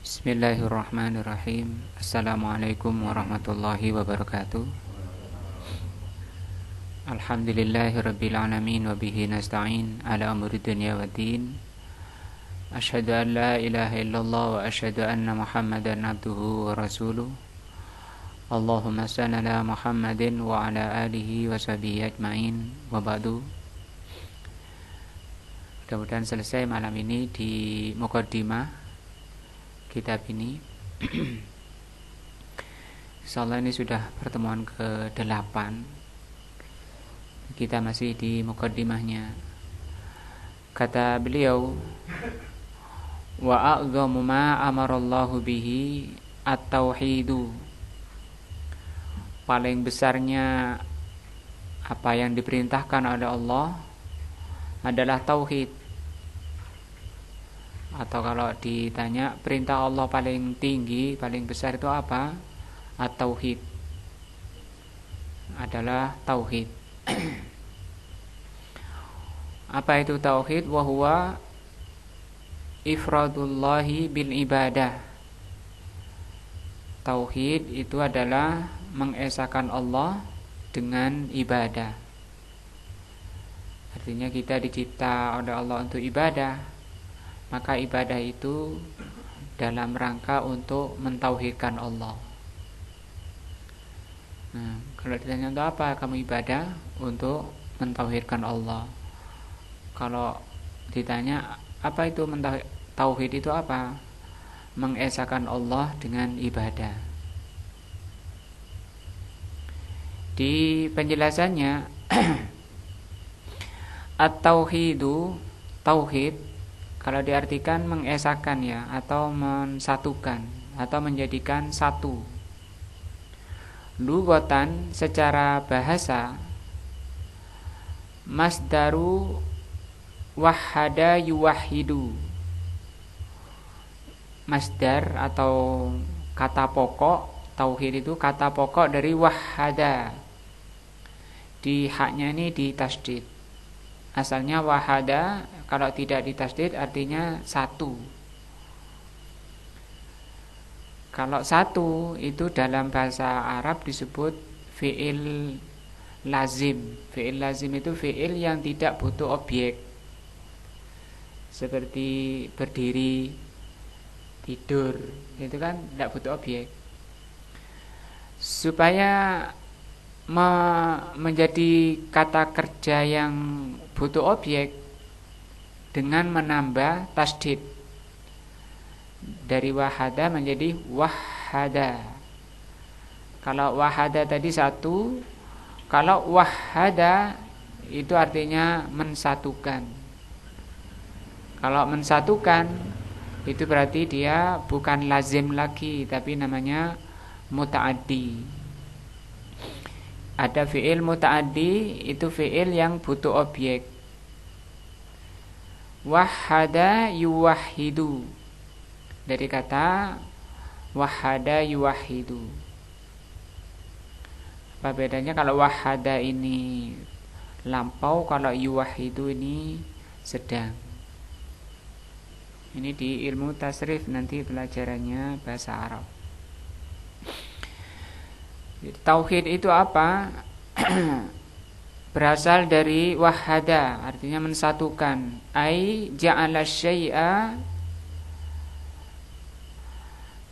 Bismillahirrahmanirrahim. Assalamualaikum warahmatullahi wabarakatuh. Alhamdulillahirabbil alamin wa bihi nasta'in ala umuri dunya waddin. Asyhadu an la ilaha illallah wa asyhadu anna Muhammadan abduhu wa rasuluh. Allahumma shalli ala Muhammadin wa ala alihi wa sahbihi ajmain wa ba'du. Mudah-mudahan selesai malam ini di muqaddimah kitab ini. Insyaallah ini sudah pertemuan ke-8. Kita masih di muqaddimahnya. Kata beliau, wa a'dhamu ma amarallahu bihi at-tauhidu. Paling besarnya apa yang diperintahkan oleh Allah adalah tauhid. Atau kalau ditanya perintah Allah paling tinggi, paling besar itu apa? At-tauhid. Adalah tauhid. Apa itu tauhid? Wa huwa ifradullahi bil ibadah. Tauhid itu adalah mengesahkan Allah dengan ibadah. Artinya kita dicipta oleh Allah untuk ibadah. Maka ibadah itu dalam rangka untuk mentauhidkan Allah. Nah, kalau ditanya untuk apa kamu ibadah? Untuk mentauhidkan Allah. Kalau ditanya apa itu tauhid itu apa? Mengesahkan Allah dengan ibadah. Di penjelasannya at-tauhidu, tauhid kalau diartikan mengesahkan ya, atau mensatukan, atau menjadikan satu. Lughatan secara bahasa, masdaru wahhada yuwahhidu. Masdar atau kata pokok tauhid itu kata pokok dari wahhada. Di haknya ini ditasdid. Asalnya wahada, kalau tidak ditasdid artinya satu. Kalau satu itu dalam bahasa Arab disebut fi'il lazim. Fi'il lazim itu fi'il yang tidak butuh objek. Seperti berdiri, tidur, itu kan tidak butuh objek. Supaya menjadi kata kerja yang butuh objek dengan menambah tasdid dari wahada menjadi wahada. Kalau wahada tadi satu, kalau wahada itu artinya mensatukan. Kalau mensatukan itu berarti dia bukan lazim lagi, tapi namanya muta'addi. Ada fi'il muta'addi, itu fi'il yang butuh objek. Wahhada yuwahhidu, dari kata wahhada yuwahhidu. Apa bedanya? Kalau wahhada ini lampau, kalau yuwahhidu ini sedang. Ini di ilmu tasrif nanti pelajarannya bahasa Arab. Tauhid itu apa? Berasal dari wahada, artinya mensatukan. Ai ja'ala syai'a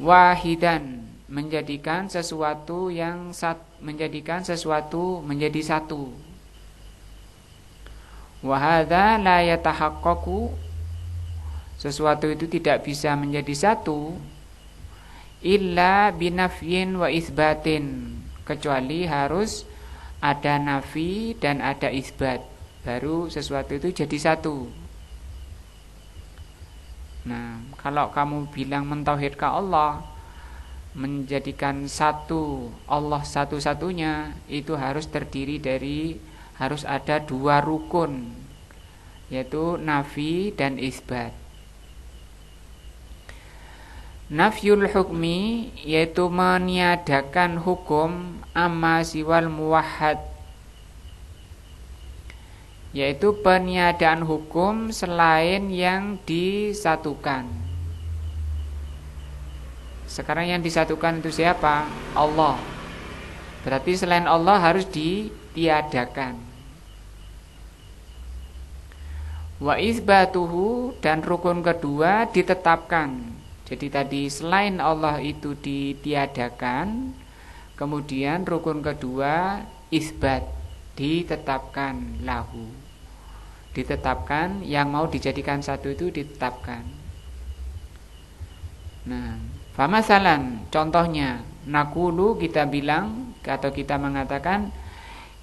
wahidan, menjadikan sesuatu yang menjadi satu. Wa hadza la yatahaqqaqu, sesuatu itu tidak bisa menjadi satu illa binafyin wa isbatin, kecuali harus ada nafi dan ada isbat, baru sesuatu itu jadi satu. Nah, kalau kamu bilang mentauhidkan Allah, menjadikan satu Allah satu-satunya, itu harus terdiri dari, harus ada dua rukun, yaitu nafi dan isbat. Nafyul hukmi, yaitu meniadakan hukum, amma siwal muwahhad, yaitu peniadaan hukum selain yang disatukan. Sekarang yang disatukan itu siapa? Allah. Berarti selain Allah harus ditiadakan. Wa isbatuhu, dan rukun kedua ditetapkan. Jadi tadi selain Allah itu ditiadakan, kemudian rukun kedua isbat, ditetapkan lahu. Ditetapkan, yang mau dijadikan satu itu ditetapkan. Nah, famasalan, contohnya, nakulu, kita bilang atau kita mengatakan,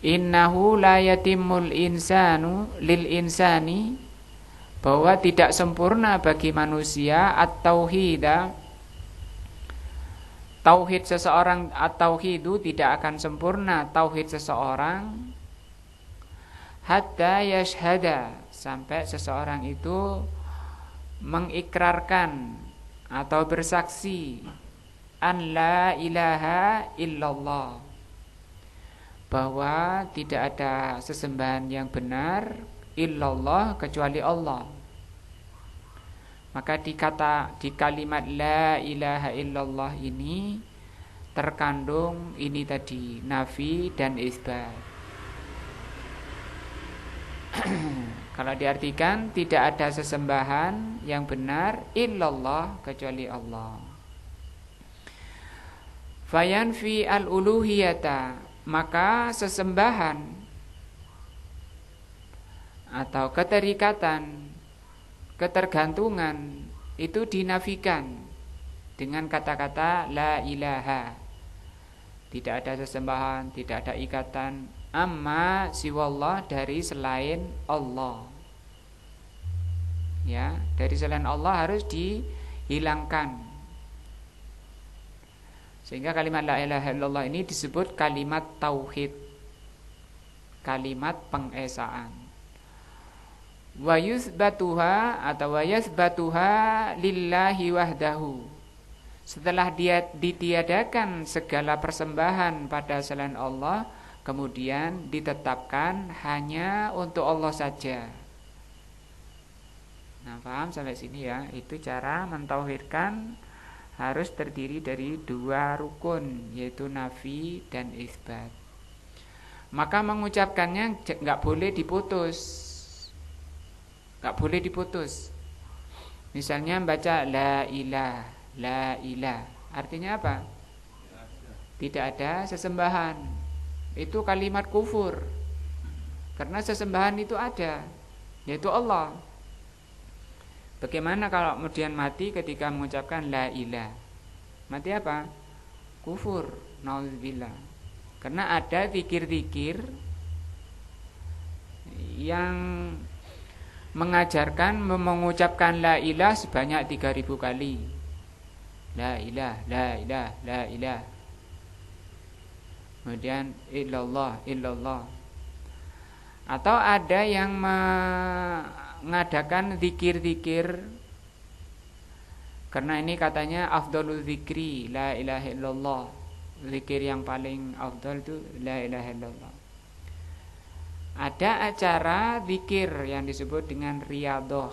innahu la yatimul insanu lil insani, bahwa tidak sempurna bagi manusia at-tauhida, tauhid seseorang, at-tauhidu, tidak akan sempurna tauhid seseorang, hatta yashhada, sampai seseorang itu mengikrarkan atau bersaksi an la ilaha illallah, bahwa tidak ada sesembahan yang benar illallah, kecuali Allah. Maka di kalimat la ilaha illallah ini terkandung ini tadi, nafi dan isbat. Kalau diartikan, tidak ada sesembahan yang benar illallah, kecuali Allah. Fayanfi al-uluhiyata, maka sesembahan atau keterikatan, ketergantungan itu dinafikan dengan kata-kata la ilaha. Tidak ada sesembahan, tidak ada ikatan amma siwallah, dari selain Allah. Ya, dari selain Allah harus dihilangkan. Sehingga kalimat la ilaha illallah ini disebut kalimat tauhid, kalimat pengesaan. Wa yusbatuha atau wa yasbatuha lillahi wahdahu, setelah dia ditiadakan segala persembahan pada selain Allah, kemudian ditetapkan hanya untuk Allah saja. Nah, paham sampai sini ya? Itu cara mentauhidkan, harus terdiri dari dua rukun, yaitu nafi dan isbat. Maka mengucapkannya nggak boleh diputus. Nggak boleh diputus. Misalnya baca la ilah, la ilah, artinya apa? Tidak ada sesembahan. Itu kalimat kufur, karena sesembahan itu ada, yaitu Allah. Bagaimana kalau kemudian mati ketika mengucapkan la ilah? Mati apa? Kufur, nauzubillah. Karena ada zikir-zikir yang mengajarkan mengucapkan la ilah sebanyak 3000 kali. La ilah, la ilah, la ilah. Kemudian illallah, illallah. Atau ada yang mengadakan zikir-zikir, karena ini katanya afdalul zikri la ilaha illallah. Zikir yang paling afdal itu la ilaha illallah. Ada acara zikir yang disebut dengan riyadhah,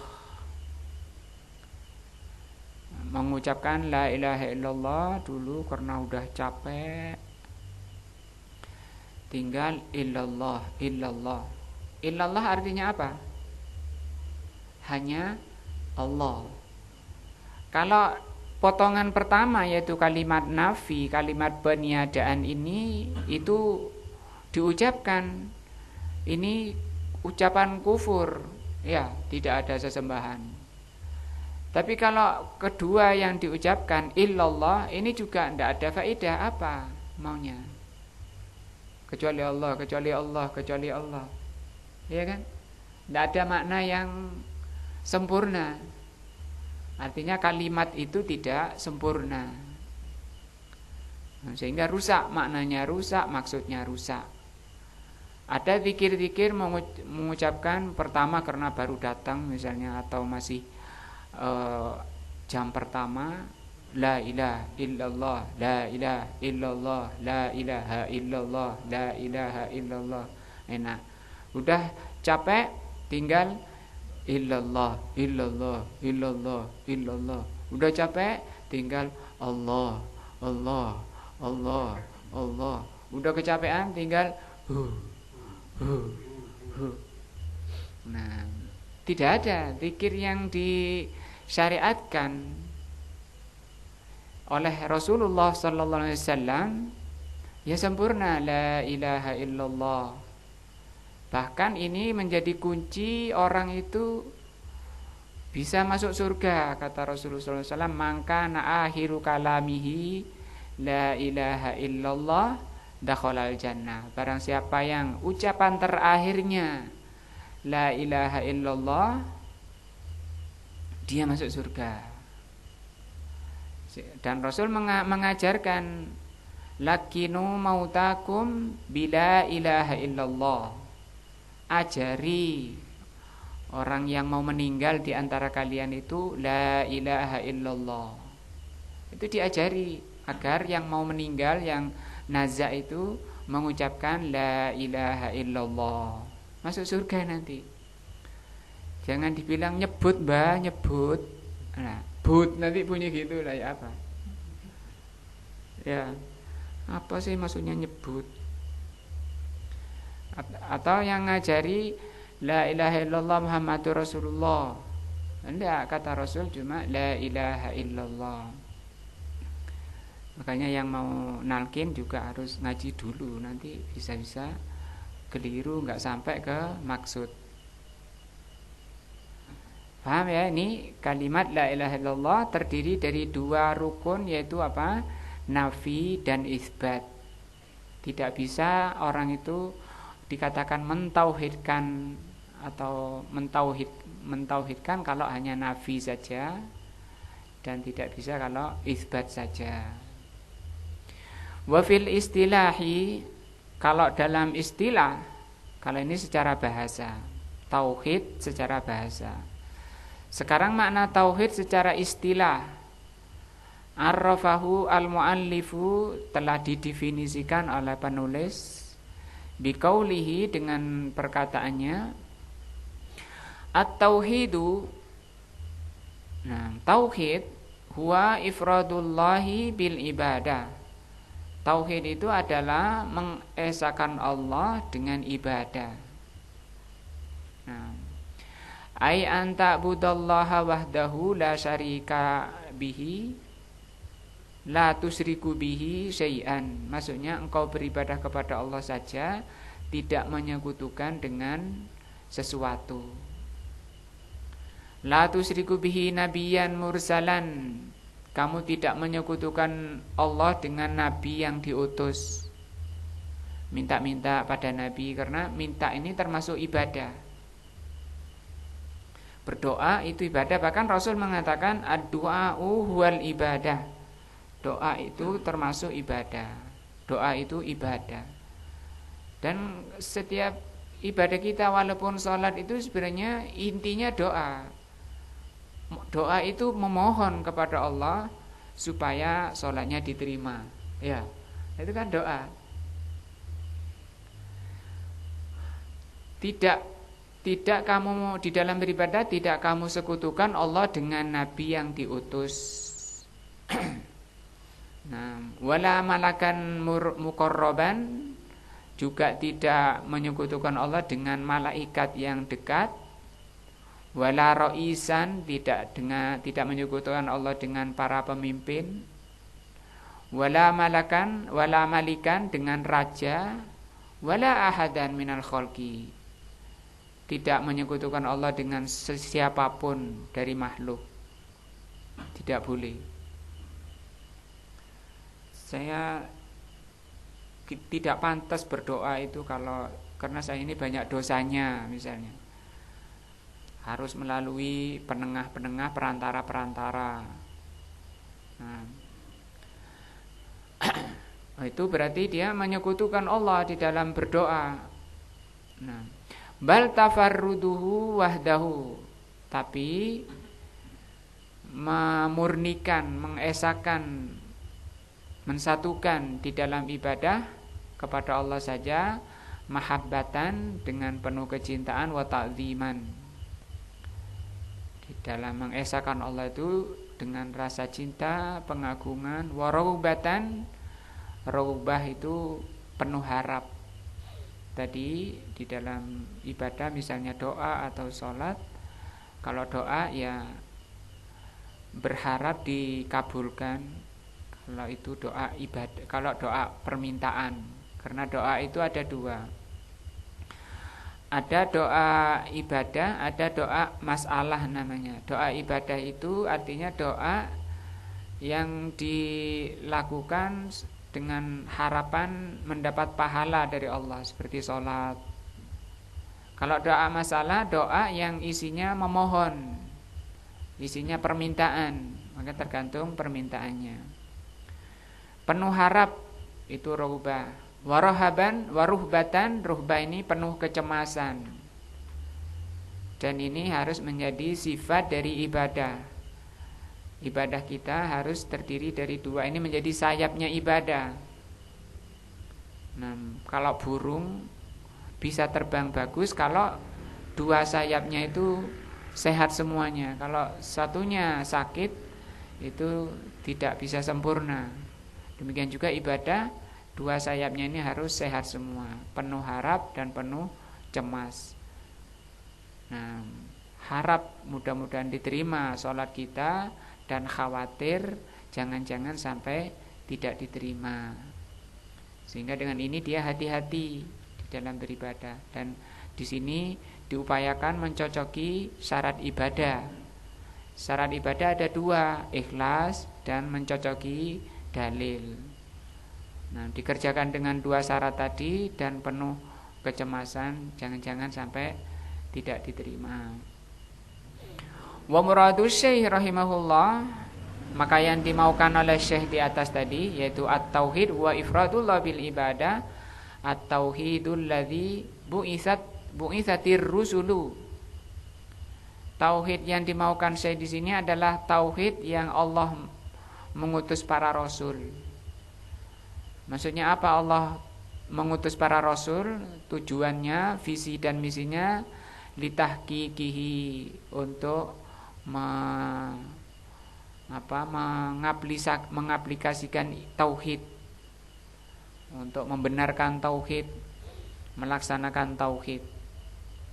mengucapkan la ilaha illallah dulu karena udah capek, tinggal illallah, illallah. Illallah artinya apa? Hanya Allah. Kalau potongan pertama yaitu kalimat nafi, kalimat peniadaan ini, itu diucapkan, ini ucapan kufur, ya, tidak ada sesembahan. Tapi kalau kedua yang diucapkan illallah, ini juga tidak ada faedah apa maunya, kecuali Allah, kecuali Allah, kecuali Allah, ya kan? Tidak ada makna yang sempurna. Artinya kalimat itu tidak sempurna, sehingga rusak maknanya, rusak maksudnya, rusak. Ada zikir-zikir mengucapkan pertama karena baru datang misalnya, atau masih jam pertama, la ilaha illallah, la ilaha illallah, la ilaha illallah, la ilaha illallah. Enak. Udah capek, tinggal illallah, illallah, illallah, illallah. Udah capek, tinggal Allah, Allah, Allah, Allah. Udah kecapean tinggal hu, hu, hu. Nah, tidak ada zikir yang disyariatkan oleh Rasulullah sallallahu alaihi wasallam ya sempurna, la ilaha illallah. Bahkan ini menjadi kunci orang itu bisa masuk surga, kata Rasulullah sallallahu alaihi wasallam, maka na akhiru kalamihi la ilaha illallah dakhalal jannah. Barang siapa yang ucapan terakhirnya la ilaha illallah, dia masuk surga. Dan Rasul mengajarkan lakinu mautakum bila ilaha illallah. Ajari orang yang mau meninggal di antara kalian itu la ilaha illallah. Itu diajari agar yang mau meninggal, yang nazak itu mengucapkan la ilaha illallah, masuk surga nanti. Jangan dibilang nyebut mbah, nyebut. Nah, but nanti bunyi gitu lah ya apa? Ya, apa sih maksudnya nyebut? Atau yang ngajari la ilaha illallah Muhammadur Rasulullah. Enggak, kata Rasul cuma la ilaha illallah. Makanya yang mau nalkin juga harus ngaji dulu, nanti bisa-bisa keliru, nggak sampai ke maksud. Paham ya? Ini kalimat la ilaha illallah terdiri dari dua rukun, yaitu apa? Nafi dan isbat. Tidak bisa orang itu dikatakan mentauhidkan atau mentauhidkan kalau hanya nafi saja, dan tidak bisa kalau isbat saja. Wafil istilahi, kalau dalam istilah, kalau ini secara bahasa, tauhid secara bahasa. Sekarang makna tauhid secara istilah, arrafahu al-muallifu, telah didefinisikan oleh penulis biqaulihi, dengan perkataannya at-tauhidu. Nah, tauhid huwa ifradullahi bil ibadah. Tauhid itu adalah mengesahkan Allah dengan ibadah. Nah, ai anta budallaha wahdahu la syarika bihi la tusriku bihi syai'an. Maksudnya engkau beribadah kepada Allah saja, tidak menyekutukan dengan sesuatu. La tusriku bihi nabiyan mursalan, kamu tidak menyekutukan Allah dengan nabi yang diutus. Minta-minta pada nabi, karena minta ini termasuk ibadah. Berdoa itu ibadah, bahkan Rasul mengatakan ad-du'a'u huwal ibadah. Doa itu termasuk ibadah. Doa itu ibadah. Dan setiap ibadah kita, walaupun sholat, itu sebenarnya intinya doa. Doa itu memohon kepada Allah supaya sholatnya diterima. Ya, itu kan doa. Tidak kamu di dalam beribadah, tidak kamu sekutukan Allah dengan nabi yang diutus. Nah, wala malakan muqarraban, juga tidak menyekutukan Allah dengan malaikat yang dekat. Wala ra'isan, tidak menyekutukan Allah dengan para pemimpin. Wala malikan dengan raja. Wala ahadan minal khalqi, tidak menyekutukan Allah dengan siapapun dari makhluk. Tidak boleh. Saya tidak pantas berdoa itu karena saya ini banyak dosanya, misalnya. Harus melalui penengah-penengah, perantara-perantara. Nah, itu berarti dia menyekutukan Allah di dalam berdoa. Nah, bal tafarruduhu wahdahu, tapi memurnikan, mengesahkan, mensatukan di dalam ibadah kepada Allah saja, mahabbatan, dengan penuh kecintaan, wa ta'ziman. Di dalam mengesahkan Allah itu dengan rasa cinta, pengagungan. Waraubatan, raubah itu penuh harap. Tadi di dalam ibadah misalnya doa atau sholat, kalau doa ya berharap dikabulkan. Kalau itu doa ibadah, kalau doa permintaan, karena doa itu ada dua. Ada doa ibadah, ada doa masalah namanya. Doa ibadah itu artinya doa yang dilakukan dengan harapan mendapat pahala dari Allah, seperti sholat. Kalau doa masalah, doa yang isinya memohon, isinya permintaan, maka tergantung permintaannya. Penuh harap itu raubah. Warahaban, waruhbatan, ruhbah ini penuh kecemasan. Dan ini harus menjadi sifat dari ibadah. Ibadah kita harus terdiri dari dua. Ini menjadi sayapnya ibadah. Nah, kalau burung bisa terbang bagus kalau dua sayapnya itu sehat semuanya. Kalau satunya sakit, itu tidak bisa sempurna. Demikian juga ibadah, dua sayapnya ini harus sehat semua, penuh harap dan penuh cemas. Nah, harap mudah-mudahan diterima sholat kita, dan khawatir jangan-jangan sampai tidak diterima. Sehingga dengan ini dia hati-hati di dalam beribadah. Dan di sini diupayakan mencocoki syarat ibadah. Syarat ibadah ada dua, ikhlas dan mencocoki dalil. Nah, dikerjakan dengan dua syarat tadi dan penuh kecemasan, jangan-jangan sampai tidak diterima. Wa muradu syekh rahimahullah, maka yang dimaukan oleh syekh di atas tadi yaitu at-tauhid wa ifradullah bil ibadah, at-tauhidul ladzi bu'itsatir rusulu. Tauhid yang dimaukan syekh di sini adalah tauhid yang Allah mengutus para rasul. Maksudnya apa Allah mengutus para rasul? Tujuannya, visi dan misinya litahqiqihi, untuk mengaplikasikan tauhid, untuk membenarkan tauhid, melaksanakan tauhid.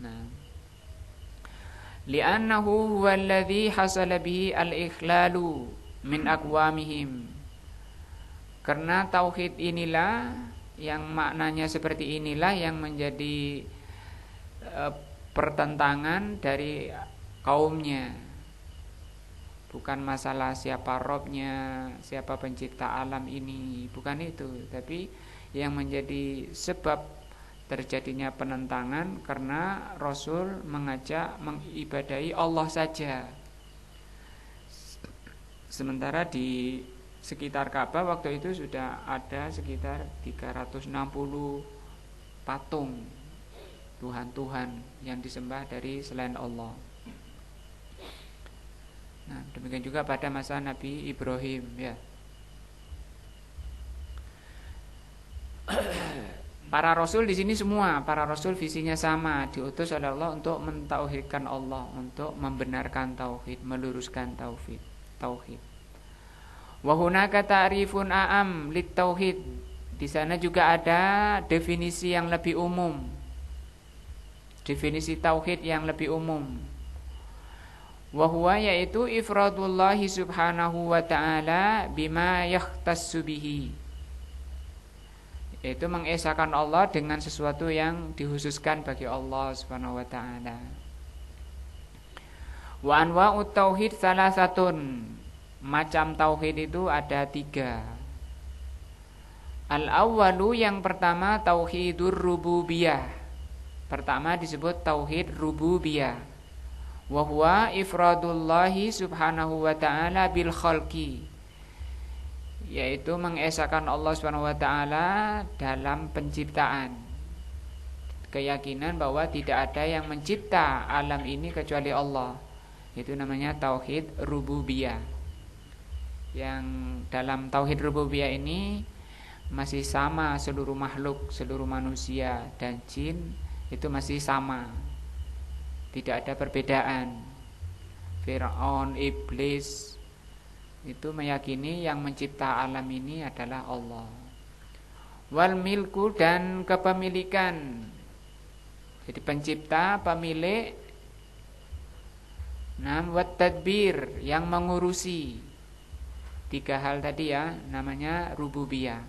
Nah, li'annahu huwallazi hasala bihi al-ikhlalu min aqwamihim. Karena tauhid inilah yang maknanya seperti inilah yang menjadi pertentangan dari kaumnya. Bukan masalah siapa Robnya, siapa pencipta alam ini, bukan itu. Tapi yang menjadi sebab terjadinya penentangan karena Rasul mengajak mengibadahi Allah saja. Sementara di sekitar Ka'bah waktu itu sudah ada sekitar 360 patung Tuhan-Tuhan yang disembah dari selain Allah. Nah, demikian juga pada masa Nabi Ibrahim, ya. Para rasul di sini semua, para rasul visinya sama, diutus oleh Allah untuk mentauhidkan Allah, untuk membenarkan tauhid, meluruskan tauhid. Wa hunaka ta'rifun a'am lit tauhid. Di sana juga ada definisi yang lebih umum. Definisi tauhid yang lebih umum. Wa huwa, yaitu ifradullahi subhanahu wa ta'ala bima yakhtassu bihi, yaitu mengesahkan Allah dengan sesuatu yang dikhususkan bagi Allah subhanahu wa ta'ala. Wa anwa'ut tauhid salasatun. Macam tauhid itu ada 3. Al-awwalu, yang pertama tauhidur rububiyah. Pertama disebut tauhid rububiyah. Wa huwa ifradullahi subhanahu wa ta'ala bil khalqi, yaitu mengesahkan Allah subhanahu wa ta'ala dalam penciptaan. Keyakinan bahwa tidak ada yang mencipta alam ini kecuali Allah. Itu namanya tauhid rububiyah. Yang dalam tauhid rububiyah ini masih sama seluruh makhluk, seluruh manusia dan jin itu masih sama, tidak ada perbedaan. Fir'aun, iblis, Itu meyakini yang mencipta alam ini adalah Allah. Wal milku, dan kepemilikan. Jadi pencipta, pemilik. Wat tadbir, yang mengurusi. 3 hal tadi ya, namanya rububiyah.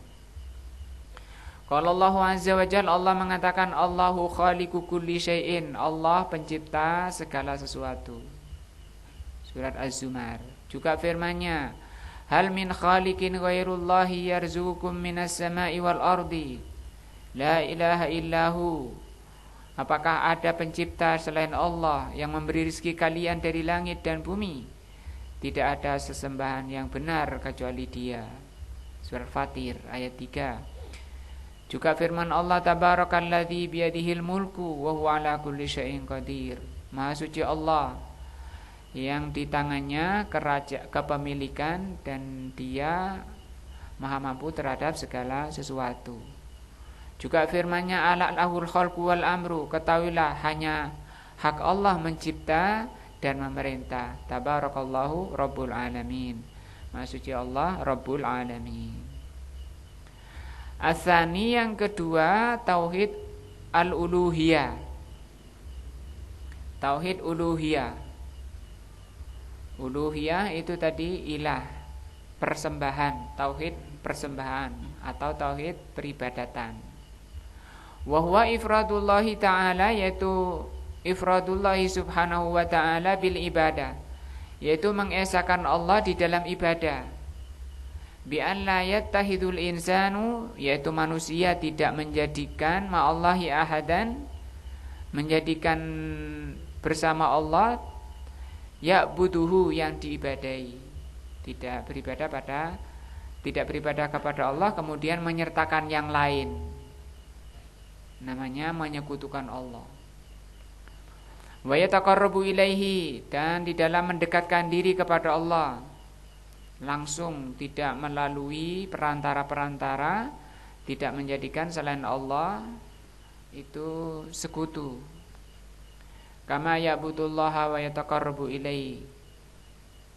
Kalau Allah Azza wa Jalla, Allah mengatakan Allahu khaliqu kulli syai'in, Allah pencipta segala sesuatu. Surat Az-Zumar. Juga firman-Nya, hal min khaliqin ghairullahi yarzuqukum minas sama'i wal ardi la ilaha illahu. Apakah ada pencipta selain Allah yang memberi rezeki kalian dari langit dan bumi? Tidak ada sesembahan yang benar kecuali Dia. Surat Fatir ayat 3. Juga firman Allah, tabarakalladzi biyadihil mulku wa huwa ala kulli syai'in qadir. Maha suci Allah yang di tangannya kepemilikan dan Dia maha mampu terhadap segala sesuatu. Juga firman-Nya, ala lahul khalqu wal amru. Ketahuilah hanya hak Allah mencipta dan memerintah. Tabarakallahu rabbul alamin. Maha suci Allah rabbul alamin. Asani, yang kedua, tauhid al-uluhiyah. Tauhid uluhiyah. Uluhiyah itu tadi ilah, persembahan, tauhid persembahan atau tauhid peribadatan. Wa huwa ifradullahi ta'ala, yaitu ifradullahi subhanahu wa ta'ala bil ibadah, yaitu mengesakan Allah di dalam ibadah. Bi an la yattahidul insanu, yaitu manusia tidak menjadikan ma'allahi ahadan, menjadikan bersama Allah, ya'buduhu, yang diibadahi. Tidak beribadah kepada Allah kemudian menyertakan yang lain. Namanya menyekutukan Allah. Wa yataqarrabu ilaihi, dan di dalam mendekatkan diri kepada Allah langsung, tidak melalui perantara-perantara, tidak menjadikan selain Allah itu sekutu. Kama ya'budullaha wa yataqarrabu ilaihi,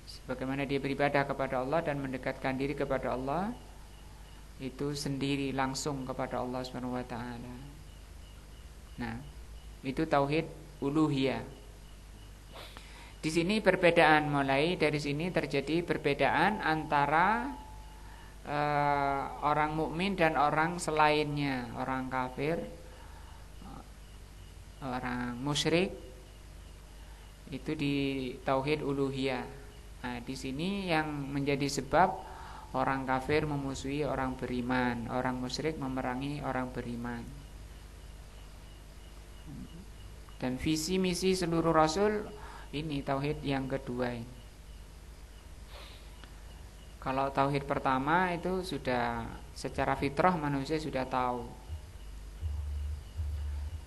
sebagaimana dia beribadah kepada Allah dan mendekatkan diri kepada Allah itu sendiri langsung kepada Allah Subhanahu wa taala. Nah, itu tauhid uluhiyah. Di sini perbedaan, mulai dari sini terjadi perbedaan antara orang mukmin dan orang selainnya, orang kafir, orang musyrik, itu di tauhid uluhiyah. Nah, di sini yang menjadi sebab orang kafir memusuhi orang beriman, orang musyrik memerangi orang beriman. Dan visi misi seluruh rasul ini tauhid yang kedua ini. Kalau tauhid pertama itu sudah secara fitrah manusia sudah tahu.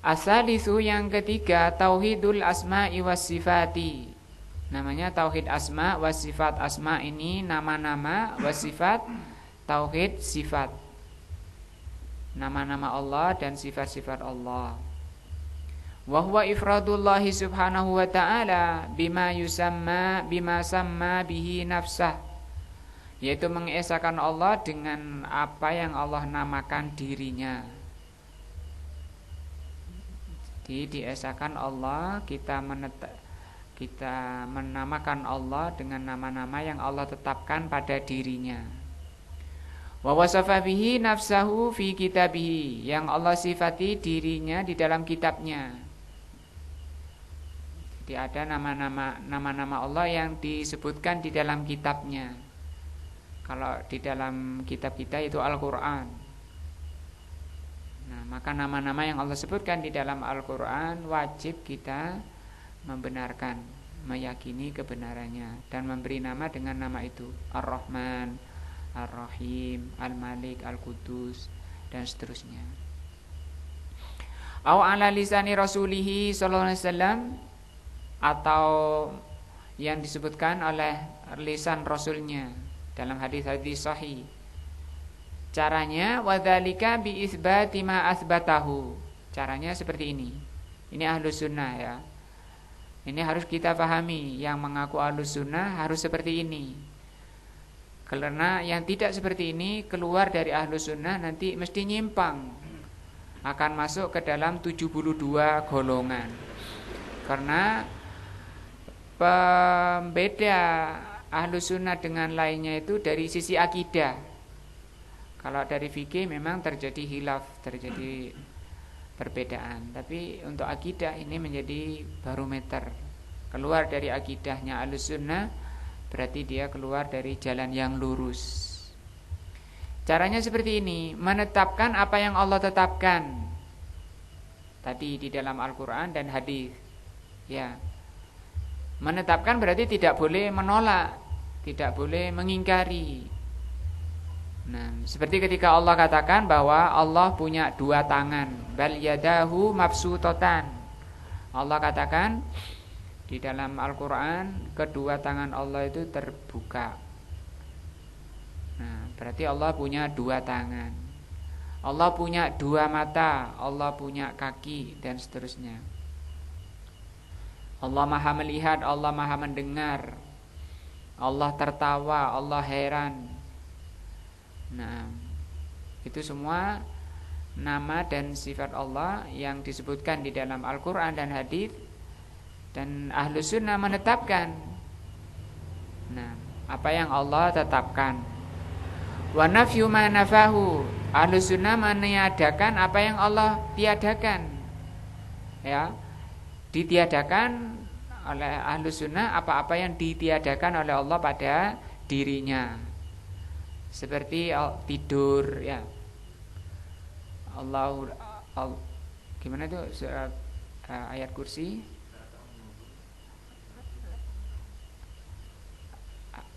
Asalisu, yang ketiga, tauhidul asma'i was sifati. Namanya tauhid asma was sifat. Asma ini nama-nama, was sifat tauhid sifat. Nama-nama Allah dan sifat-sifat Allah. Wa huwa ifradullahi subhanahu wa ta'ala bima samma bihi nafsah, yaitu mengesakan Allah dengan apa yang Allah namakan dirinya. Jadi diesakan Allah, kita menamakan Allah dengan nama-nama yang Allah tetapkan pada dirinya. Wa wasafa bihi nafsahu fi kitabihi, yang Allah sifati dirinya di dalam kitabnya. Jadi ada nama-nama Allah yang disebutkan di dalam kitabnya. Kalau di dalam kitab kita itu Al-Quran. Nah, maka nama-nama yang Allah sebutkan di dalam Al-Quran wajib kita membenarkan, meyakini kebenarannya, dan memberi nama dengan nama itu. Ar-Rahman, Ar-Rahim, Al-Malik, Al-Qudus, dan seterusnya. Au ala lisani rasulihi sallallahu alaihi wasallam, atau yang disebutkan oleh lisan Rasulnya dalam hadis-hadis sahih. Caranya wadzalika bi itsbati ma asbatahu. Caranya seperti ini. Ini Ahlus Sunnah ya. Ini harus kita pahami. Yang mengaku Ahlus Sunnah harus seperti ini. Karena yang tidak seperti ini keluar dari Ahlus Sunnah nanti mesti nyimpang, akan masuk ke dalam 72 golongan. Karena pembeda Ahlus Sunnah dengan lainnya itu dari sisi akidah. Kalau dari fikih memang terjadi khilaf, terjadi perbedaan. Tapi untuk akidah ini menjadi barometer. Keluar dari akidahnya Ahlus Sunnah berarti dia keluar dari jalan yang lurus. Caranya seperti ini, menetapkan apa yang Allah tetapkan tadi di dalam Al-Quran dan hadis. Ya, menetapkan berarti tidak boleh menolak, tidak boleh mengingkari. Nah, seperti ketika Allah katakan bahwa Allah punya dua tangan, bal yadahu mabsutotan. Allah katakan di dalam Al-Quran kedua tangan Allah itu terbuka. Nah, berarti Allah punya dua tangan, Allah punya dua mata, Allah punya kaki, dan seterusnya. Allah maha melihat, Allah maha mendengar, Allah tertawa, Allah heran. Nah, itu semua nama dan sifat Allah yang disebutkan di dalam Al-Quran dan hadis. Dan Ahlus Sunnah menetapkan, nah, apa yang Allah tetapkan. Wa nafyu ma nafahu, Ahlus Sunnah meniadakan apa yang Allah tiadakan. Ya, ditiadakan oleh Ahlus Sunnah apa-apa yang ditiadakan oleh Allah pada dirinya. Seperti tidur, ya. Gimana itu surat ayat kursi?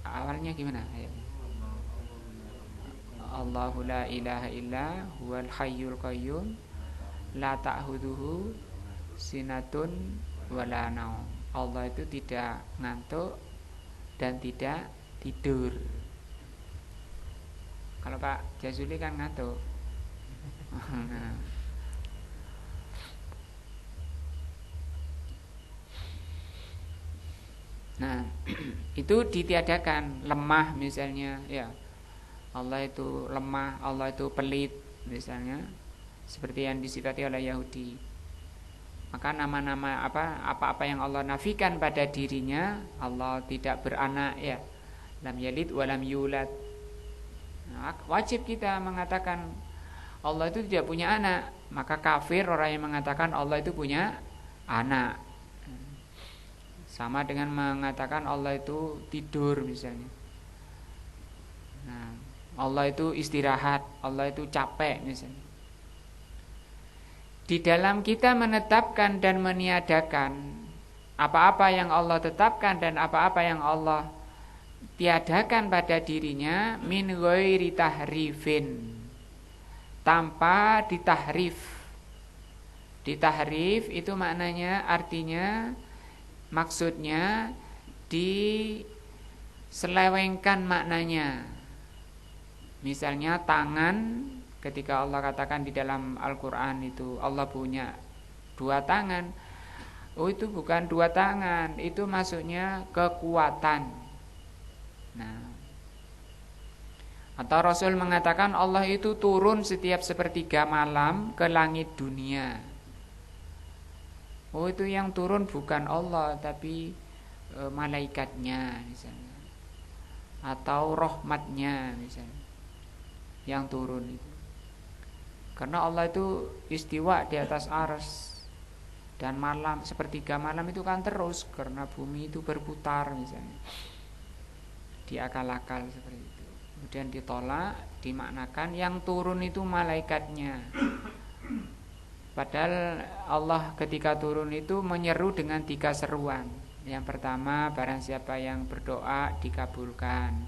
Awalnya gimana ayatnya? Allahu la ilaha illa huwal hayyul qayyum la ta'khudhuhu sinatun wala naum. Allah itu tidak ngantuk dan tidak tidur. Kalau Pak Jazuli kan ngantuk. Nah, itu ditiadakan. Lemah misalnya, ya, Allah itu lemah, Allah itu pelit misalnya, seperti yang disifati oleh Yahudi. Maka nama-nama apa-apa yang Allah nafikan pada dirinya, Allah tidak beranak, ya, lam yalid walam yulad. Nah, wajib kita mengatakan Allah itu tidak punya anak. Maka kafir orang yang mengatakan Allah itu punya anak. Sama dengan mengatakan Allah itu tidur misalnya. Nah, Allah itu istirahat, Allah itu capek misalnya. Di dalam kita menetapkan dan meniadakan apa-apa yang Allah tetapkan dan apa-apa yang Allah tiadakan pada dirinya, min ghairi tahrifin, tanpa ditahrif. Ditahrif itu maknanya, artinya, maksudnya diselewengkan maknanya. Misalnya tangan, ketika Allah katakan di dalam Al-Quran itu Allah punya dua tangan, oh itu bukan dua tangan, itu maksudnya kekuatan. Nah, atau Rasul mengatakan Allah itu turun setiap sepertiga malam ke langit dunia. Oh itu yang turun bukan Allah tapi malaikatnya misalnya, atau rahmatnya misalnya yang turun itu. Karena Allah itu istiwa di atas arsy, dan malam, sepertiga malam itu kan terus karena bumi itu berputar misalnya, diakal-akal seperti itu. Kemudian ditolak, dimaknakan yang turun itu malaikatnya. Padahal Allah ketika turun itu menyeru dengan 3 seruan. Yang pertama, barang siapa yang berdoa dikabulkan,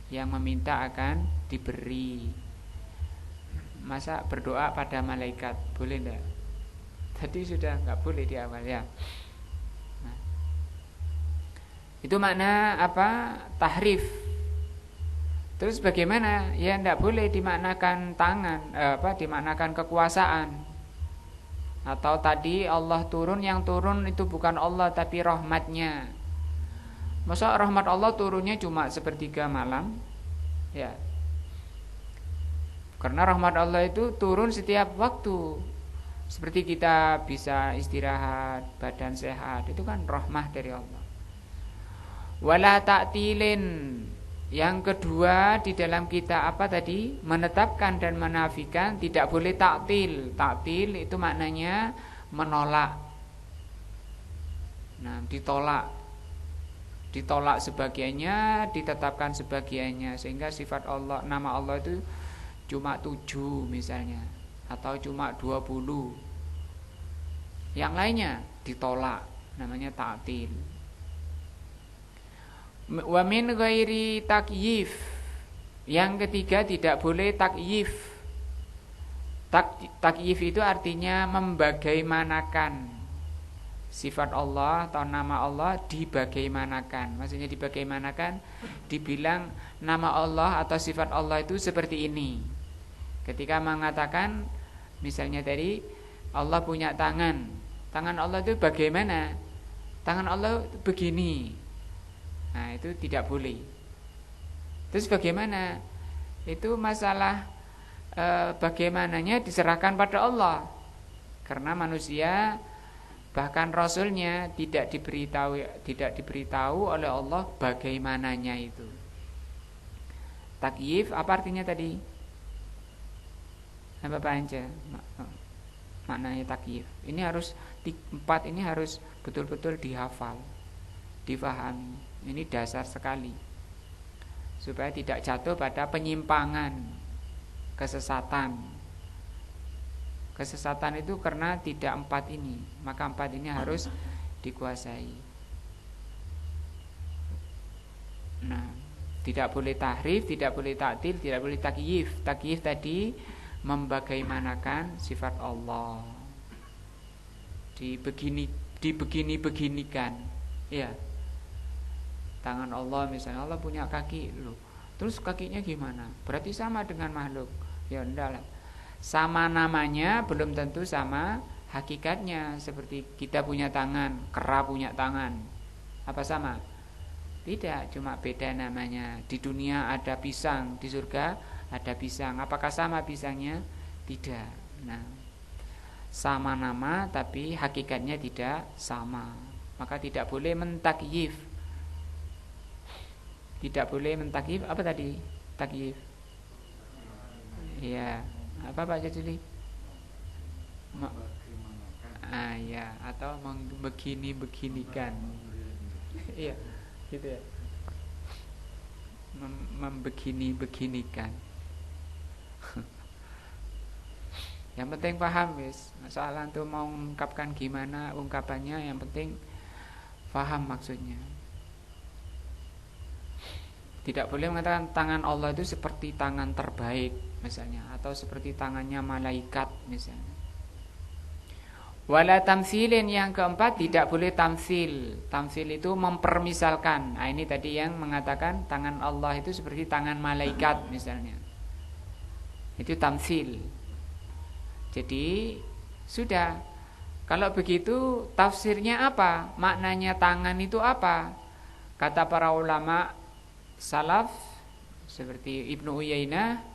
yang meminta akan diberi. Masa berdoa pada malaikat, boleh enggak? Tadi sudah enggak boleh di awal ya. Nah, itu makna apa? Tahrif. Terus bagaimana? Ya enggak boleh dimaknakan tangan, dimaknakan kekuasaan. Atau tadi Allah turun, yang turun itu bukan Allah tapi rahmatnya. Masa rahmat Allah turunnya cuma sepertiga malam? Ya. Karena rahmat Allah itu turun setiap waktu. Seperti kita bisa istirahat, badan sehat, itu kan rahmah dari Allah. Wala ta'tilin. Yang kedua di dalam kita apa tadi? Menetapkan dan menafikan, tidak boleh taktil. Taktil itu maknanya menolak. Nah, ditolak. Ditolak sebagiannya, ditetapkan sebagiannya, sehingga sifat Allah, nama Allah itu cuma 7 misalnya, atau cuma 20. Yang lainnya ditolak, namanya taktil. Wa min ghairi takyif. Yang ketiga tidak boleh takyif. Takyif itu artinya membagaimanakan sifat Allah atau nama Allah dibagaimanakan. Maksudnya dibagaimanakan, dibilang nama Allah atau sifat Allah itu seperti ini. Ketika mengatakan misalnya tadi Allah punya tangan. Tangan Allah itu bagaimana? Tangan Allah itu begini. Nah, itu tidak boleh. Terus bagaimana? Itu masalah bagaimananya diserahkan pada Allah. Karena manusia bahkan Rasulnya tidak diberitahu oleh Allah bagaimananya itu. Takyif apa artinya tadi? Apa aja maknanya takyif? Ini harus 4 ini harus betul-betul dihafal, difahami. Ini dasar sekali supaya tidak jatuh pada penyimpangan, kesesatan. Kesesatan itu karena tidak 4 ini, maka 4 ini harus dikuasai. Nah, tidak boleh tahrif, tidak boleh taktil, tidak boleh takyif. Takyif tadi membagaimanakan sifat Allah. Dibegini-beginikan. Ya. Tangan Allah misalnya, Allah punya kaki loh. Terus kakinya gimana? Berarti sama dengan makhluk. Ya enggak lah. Sama namanya belum tentu sama hakikatnya. Seperti kita punya tangan, kera punya tangan. Apa sama? Tidak, cuma beda namanya. Di dunia ada pisang, di surga ada pisang. Apakah sama pisangnya? Tidak. Nah, sama nama tapi hakikatnya tidak sama. Maka tidak boleh mentakyif. Tidak boleh mentakyif. Apa tadi? Takyif. Iya. Apa Pak Jajuli? Ya, atau membegini-beginikan. Iya, gitu ya. Membegini-beginikan. Yang penting paham wis. Masalah itu mau mengungkapkan gimana ungkapannya, yang penting paham maksudnya. Tidak boleh mengatakan tangan Allah itu seperti tangan terbaik misalnya, atau seperti tangannya malaikat misalnya. Wala tamsilin, yang keempat tidak boleh tamsil. Tamsil itu mempermisalkan. Nah, ini tadi yang mengatakan tangan Allah itu seperti tangan malaikat misalnya. Itu tamsil. Jadi sudah, kalau begitu tafsirnya apa? Maknanya tangan itu apa? Kata para ulama salaf seperti Ibnu Uyainah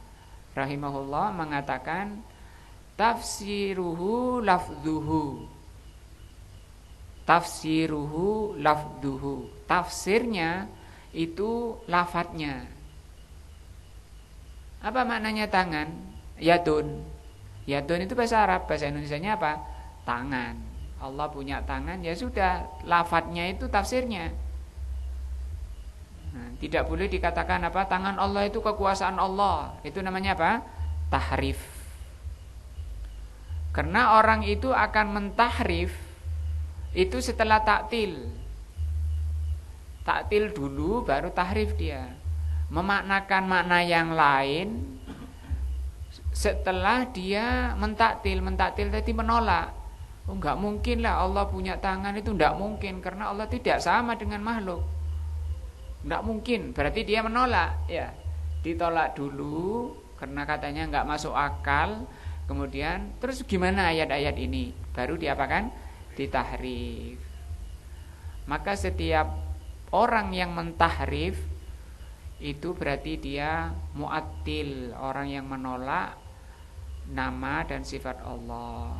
rahimahullah mengatakan tafsiruhu lafdhuhu. Tafsiruhu lafdhuhu. Tafsirnya itu lafadznya. Apa maknanya tangan? Yadun. Yadun itu bahasa Arab, bahasa Indonesianya apa? Tangan. Allah punya tangan, ya sudah, lafadznya itu tafsirnya. Nah, tidak boleh dikatakan apa? Tangan Allah itu kekuasaan Allah. Itu namanya apa? Tahrif. Karena orang itu akan mentahrif itu setelah taktil. Taktil dulu baru tahrif dia. Memaknakan makna yang lain setelah dia mentaktil. Mentaktil tadi menolak. Oh, enggak mungkin lah Allah punya tangan, itu enggak mungkin karena Allah tidak sama dengan makhluk. Enggak mungkin, berarti dia menolak, ya. Ditolak dulu karena katanya enggak masuk akal. Kemudian terus gimana ayat-ayat ini? Baru diapakan? Ditahrif. Maka setiap orang yang mentahrif itu berarti dia mu'attil, orang yang menolak nama dan sifat Allah.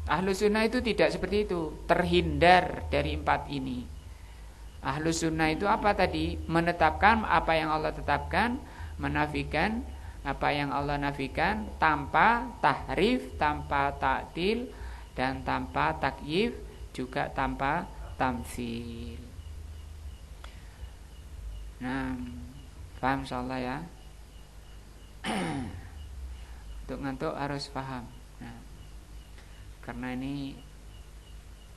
Ahlus sunnah itu tidak seperti itu, terhindar dari empat ini. Ahlus sunnah itu apa tadi? Menetapkan apa yang Allah tetapkan, menafikan apa yang Allah nafikan, tanpa tahrif, tanpa ta'til, dan tanpa takyif, juga tanpa tamtsil. Nah, paham insyaallah ya. Untuk ngantuk harus paham. Nah, karena ini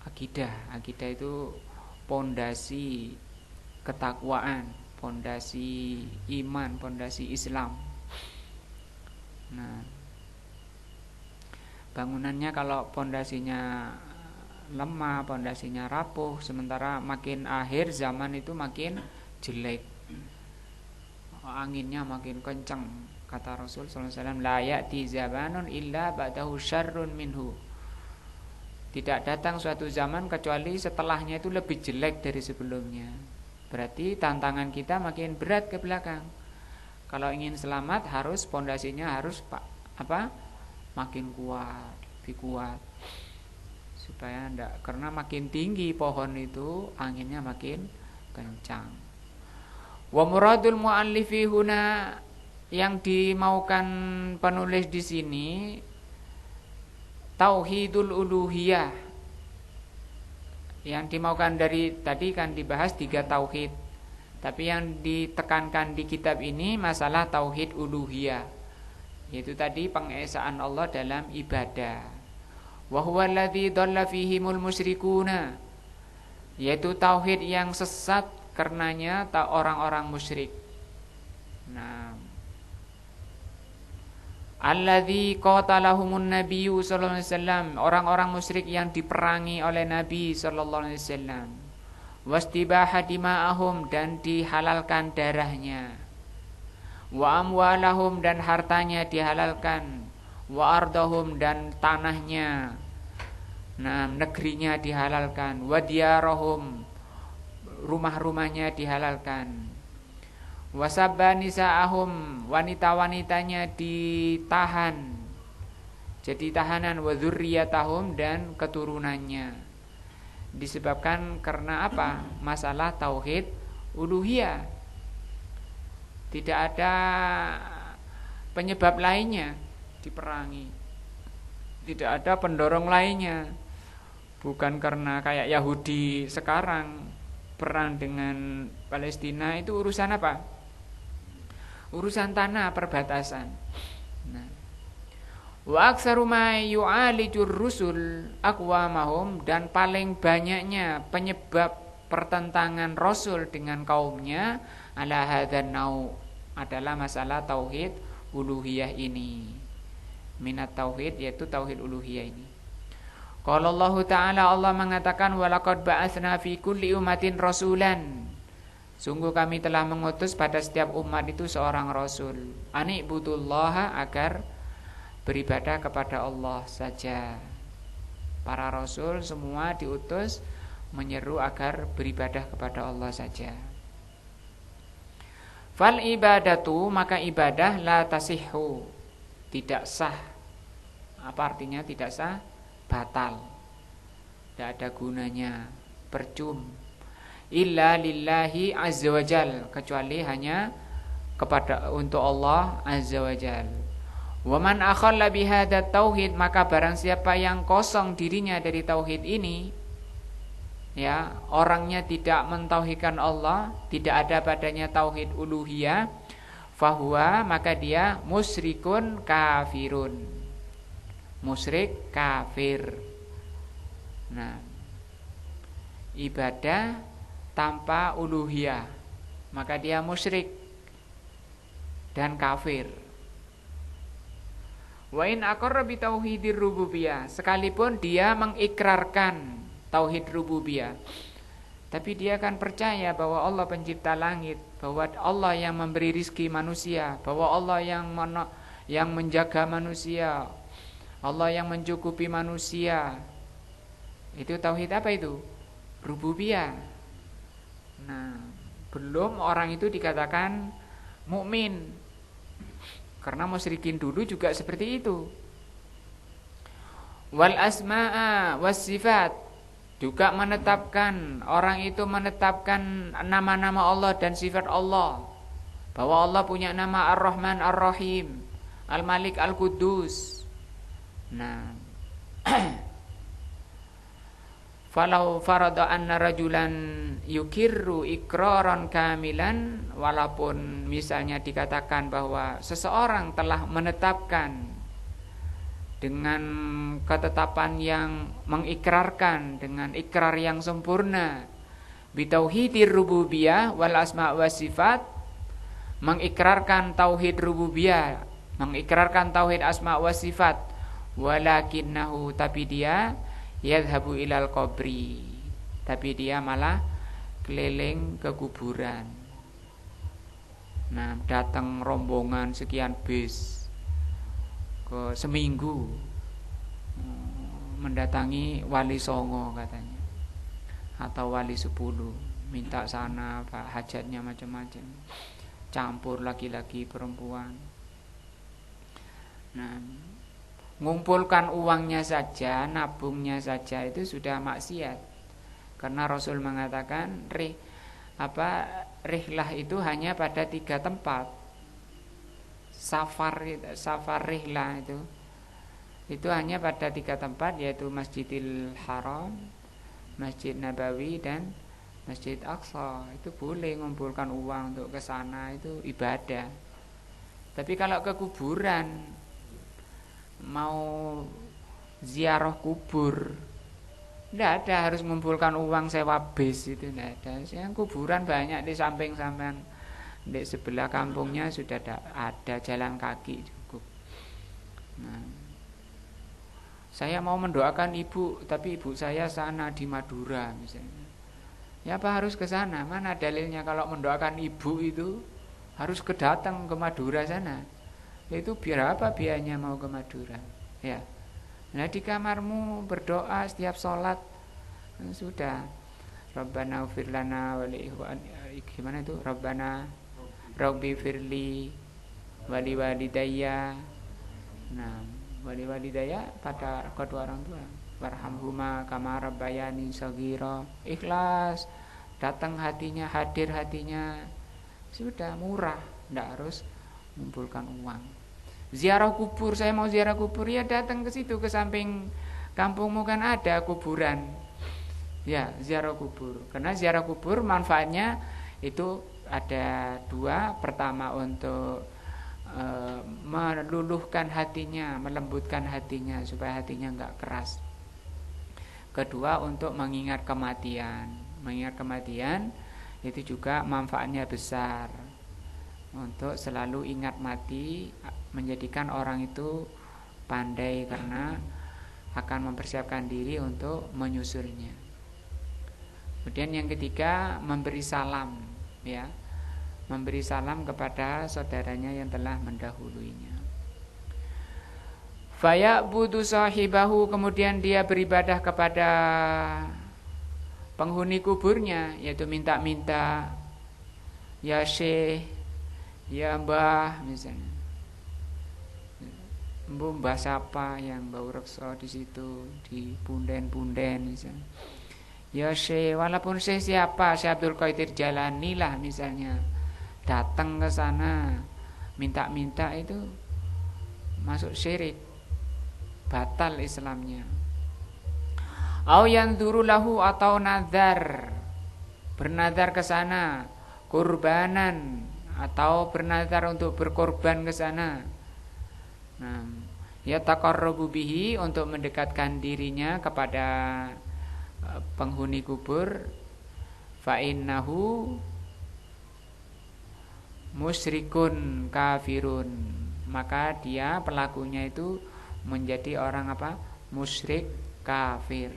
akidah itu pondasi ketakwaan, pondasi iman, pondasi Islam. Nah, bangunannya kalau pondasinya lemah, pondasinya rapuh, sementara makin akhir zaman itu makin jelek, anginnya makin kencang. Kata Rasul SAW, la ya'ti zamanun illa ba'dahu syarrun minhu. Tidak datang suatu zaman kecuali setelahnya itu lebih jelek dari sebelumnya. Berarti tantangan kita makin berat ke belakang. Kalau ingin selamat harus pondasinya harus makin kuat, lebih kuat. Supaya enggak, karena makin tinggi pohon itu anginnya makin kencang. Wa muradul muallifi huna, yang dimaukan penulis di sini tauhidul uluhiyah. Yang dimaukan dari tadi kan dibahas 3 tauhid. Tapi yang ditekankan di kitab ini masalah tauhid uluhiyah, yaitu tadi pengesaan Allah dalam ibadah. Wa huwa alladzi dhalla fihimul musyrikuna, yaitu tauhid yang sesat karenanya orang-orang musyrik. Nah, alladzi qatalahumun nabiyyu sallallahu alaihi wasallam, orang-orang musyrik yang diperangi oleh Nabi sallallahu alaihi wasallam. Wastibaha dima'ahum, dan dihalalkan darahnya. Wa amwalahum, dan hartanya dihalalkan. Wa ardahum, dan tanahnya, nah negerinya dihalalkan. Wa diyarahum, rumah-rumahnya dihalalkan. Wa sabba nisa'ahum, wanita-wanitanya ditahan, jadi tahanan. Wa dzurriyyatahum, dan keturunannya. Disebabkan karena apa? Masalah tauhid uluhiyah. Tidak ada penyebab lainnya diperangi, tidak ada pendorong lainnya. Bukan karena kayak Yahudi sekarang perang dengan Palestina, itu urusan apa? Urusan tanah, perbatasan. Nah, wa aktsaru ma yu'alijur rusul aqwamahum, dan paling banyaknya penyebab pertentangan Rasul dengan kaumnya ala hadzan nau, adalah masalah tauhid uluhiyah ini. Minat tauhid, yaitu tauhid uluhiyah ini. Qala Allah Ta'ala, Allah mengatakan, walaqad ba'atsna fi kulli ummatin rasulan, sungguh kami telah mengutus pada setiap umat itu seorang rasul. Ani'budullaha, agar beribadah kepada Allah saja. Para rasul semua diutus menyeru agar beribadah kepada Allah saja. Fal ibadatu, maka ibadah la tasihhu, tidak sah. Apa artinya tidak sah? Batal, tidak ada gunanya, percuma. Illa lillahi azza wajal, kecuali hanya untuk Allah azza wajal. Wa man akhalla bihadat tauhid, maka barang siapa yang kosong dirinya dari tauhid ini, ya, orangnya tidak mentauhidkan Allah, tidak ada padanya tauhid uluhiyah, fahuwa, maka dia musyrikun kafirun, musyrik kafir. Nah, ibadah tanpa uluhiyah, maka dia musyrik dan kafir. Wa in aqarra bi tauhidir rububiyah, sekalipun dia mengikrarkan tauhid rububiyah, tapi dia akan percaya bahwa Allah pencipta langit, bahwa Allah yang memberi rizki manusia, bahwa Allah yang menjaga manusia, Allah yang mencukupi manusia. Itu tauhid apa itu? Rububiyah. Nah, belum orang itu dikatakan mukmin. Karena musyrikin dulu juga seperti itu. Wal asma'a was sifat, juga menetapkan, orang itu menetapkan nama-nama Allah dan sifat Allah, bahwa Allah punya nama Ar-Rahman Ar-Rahim, Al-Malik Al-Quddus. Nah, falau farada anna rajulan yukirru iqraran kamilan, walaupun misalnya dikatakan bahwa seseorang telah menetapkan dengan ketetapan yang mengikrarkan, dengan ikrar yang sempurna, bitauhidir rububiyah wal asma wa sifat, mengikrarkan tauhid rububiyah, mengikrarkan tauhid asma wa sifat, walakinnahu, tapi dia yadhabu ilal qabri, tapi dia malah keliling ke kuburan. Nah, datang rombongan sekian bis ke seminggu mendatangi wali songo katanya, atau wali 10, minta sana pak hajatnya macam-macam, campur laki-laki perempuan. Nah, ngumpulkan uangnya saja, nabungnya saja itu sudah maksiat. Karena Rasul mengatakan rihlah itu hanya pada 3 tempat. Safar rihlah itu hanya pada 3 tempat, yaitu Masjidil Haram, Masjid Nabawi, dan Masjid Aqsa. Itu boleh mengumpulkan uang untuk ke sana, itu ibadah. Tapi kalau ke kuburan, mau ziarah kubur, tidak ada harus mengumpulkan uang sewa bis, itu tidak ada. Yang kuburan banyak di samping sampean, di sebelah kampungnya sudah ada jalan kaki cukup. Nah, saya mau mendoakan ibu, tapi ibu saya sana di Madura misalnya. Ya apa harus ke sana? Mana dalilnya kalau mendoakan ibu itu harus datang ke Madura sana? Itu biar apa biayanya mau ke Madura? Ya. Nah, di kamarmu berdoa setiap sholat, sudah. Rabbana ufir lana wa li gimana itu? Rabbana Rabbi firli wali walidayya. Nah, wali walidayya pada kedua orang tua. Warhamhuma kama rabbayani shaghira. Ikhlas, datang hatinya, hadir hatinya. Sudah murah, tidak harus mengumpulkan uang. Ziarah kubur, saya mau ziarah kubur, ya datang ke situ, ke samping kampungmu kan ada kuburan. Ya, ziarah kubur. Karena ziarah kubur manfaatnya itu ada 2. Pertama untuk meluluhkan hatinya, melembutkan hatinya supaya hatinya enggak keras. Kedua untuk mengingat kematian. Mengingat kematian itu juga manfaatnya besar. Untuk selalu ingat mati, menjadikan orang itu pandai karena akan mempersiapkan diri untuk menyusulnya. Kemudian yang ketiga, memberi salam, ya. Memberi salam kepada saudaranya yang telah mendahuluinya. Faya'budu sahibahu, kemudian dia beribadah kepada penghuni kuburnya, yaitu minta-minta, ya syekh, ya mbah misalnya. Mbah siapa yang bau reksa di situ, di punden-punden misalnya. Ya syekh, walaupun syekh siapa, Syekh Abdul Qadir Jalani lah misalnya, datang ke sana minta-minta, itu masuk syirik, batal Islamnya. Au yanzuru lahu, atau nazar, bernazar ke sana, kurbanan, atau bernazar untuk berkorban ke sana. Nah, ya taqarrabu bihi, untuk mendekatkan dirinya kepada penghuni kubur. Fa innahu musyrikun kafirun, maka dia pelakunya itu menjadi orang apa? Musyrik kafir.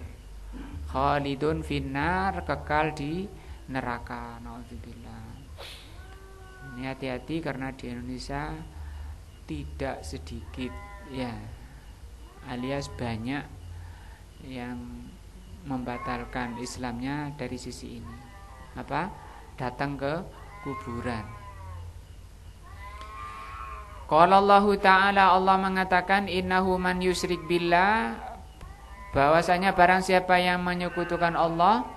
Khalidun finnar, kekal di neraka. Nauzubillah. Ini hati-hati karena di Indonesia tidak sedikit, ya, alias banyak yang membatalkan Islamnya dari sisi ini. Apa? Datang ke kuburan. Qala Allah Ta'ala, Allah mengatakan innahu man yusyrik billah, bahwasanya barang siapa yang menyekutukan Allah,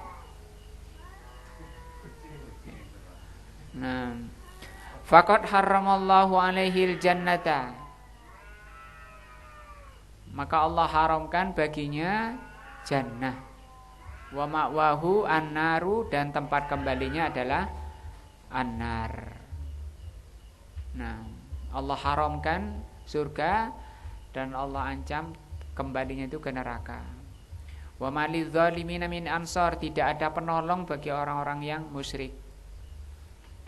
nah, faqad harramallahu alaihil jannata, maka Allah haramkan baginya jannah. Wa ma'wahu an-naru, dan tempat kembalinya adalah an-nar. Nah, Allah haramkan surga dan Allah ancam kembalinya itu ke neraka. Wa malidz zalimina min ansar, tidak ada penolong bagi orang-orang yang musyrik.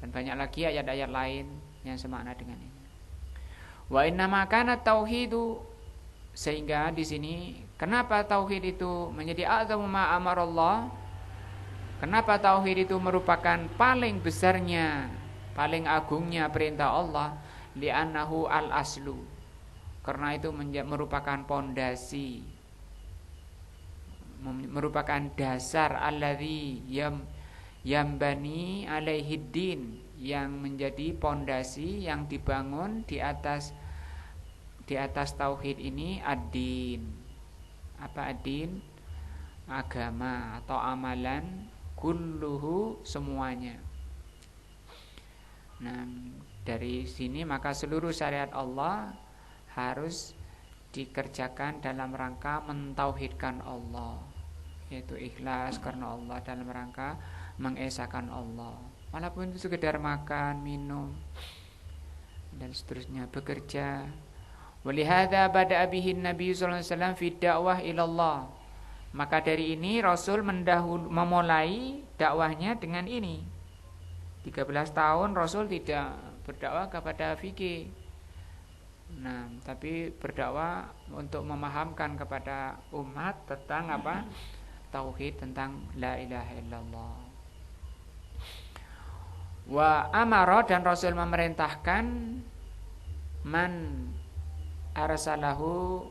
Dan banyak lagi ayat-ayat lain yang semakna dengan ini. Wa innama kana tauhidu, sehingga di sini kenapa tauhid itu menjadi a'zamu ma amarallah? Kenapa tauhid itu merupakan paling besarnya, paling agungnya perintah Allah? Li'annahu al-aslu, karena itu merupakan pondasi, merupakan dasar alladzi yambani alaihiddin, yang menjadi pondasi yang dibangun di atas tauhid ini ad-din. Apa ad-din? Agama atau amalan, kulluhu, semuanya. Nah, dari sini maka seluruh syariat Allah harus dikerjakan dalam rangka mentauhidkan Allah, yaitu ikhlas karena Allah, dalam rangka mengesahkan Allah. Walaupun itu sekedar makan, minum, dan seterusnya, bekerja. Walihada bada'a bihin Nabi sallallahu alaihi wasallam fi dakwah ilallah. Maka dari ini Rasul memulai dakwahnya dengan ini. 13 tahun Rasul tidak berdakwah kepada fikih. Nah, tapi berdakwah untuk memahamkan kepada umat tentang apa? Tauhid, tentang la ilaha illallah. Wa amara, dan Rasul memerintahkan man arsalahu,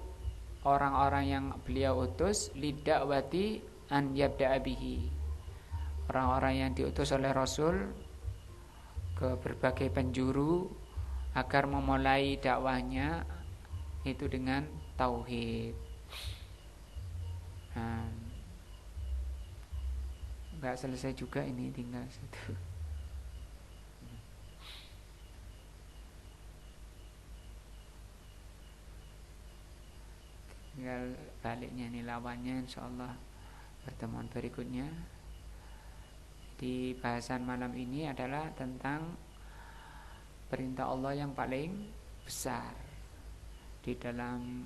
orang-orang yang beliau utus, lidakwati an yabda'a bihi, orang-orang yang diutus oleh Rasul ke berbagai penjuru agar memulai dakwahnya itu dengan tauhid. Nah, enggak selesai juga ini, tinggal satu. Tinggal baliknya nih lawannya, insyaallah pertemuan berikutnya. Di bahasan malam ini adalah tentang perintah Allah yang paling besar di dalam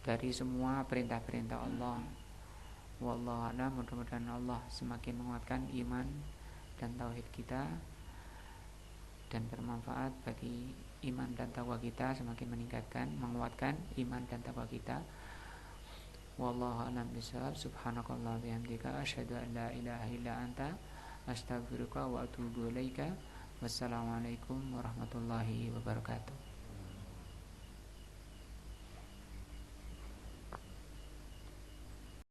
dari semua perintah-perintah Allah. Wallahu a'lam. Mudah-mudahan Allah semakin menguatkan iman dan tauhid kita, dan bermanfaat bagi iman dan takwa kita, semakin meningkatkan, menguatkan iman dan takwa kita. Wallahu a'lam bishawab. Subhanakallah bihamdika asyhadu an la ilaha illa anta astaghfiruka wa atubu ilaika. Wassalamualaikum warahmatullahi wabarakatuh.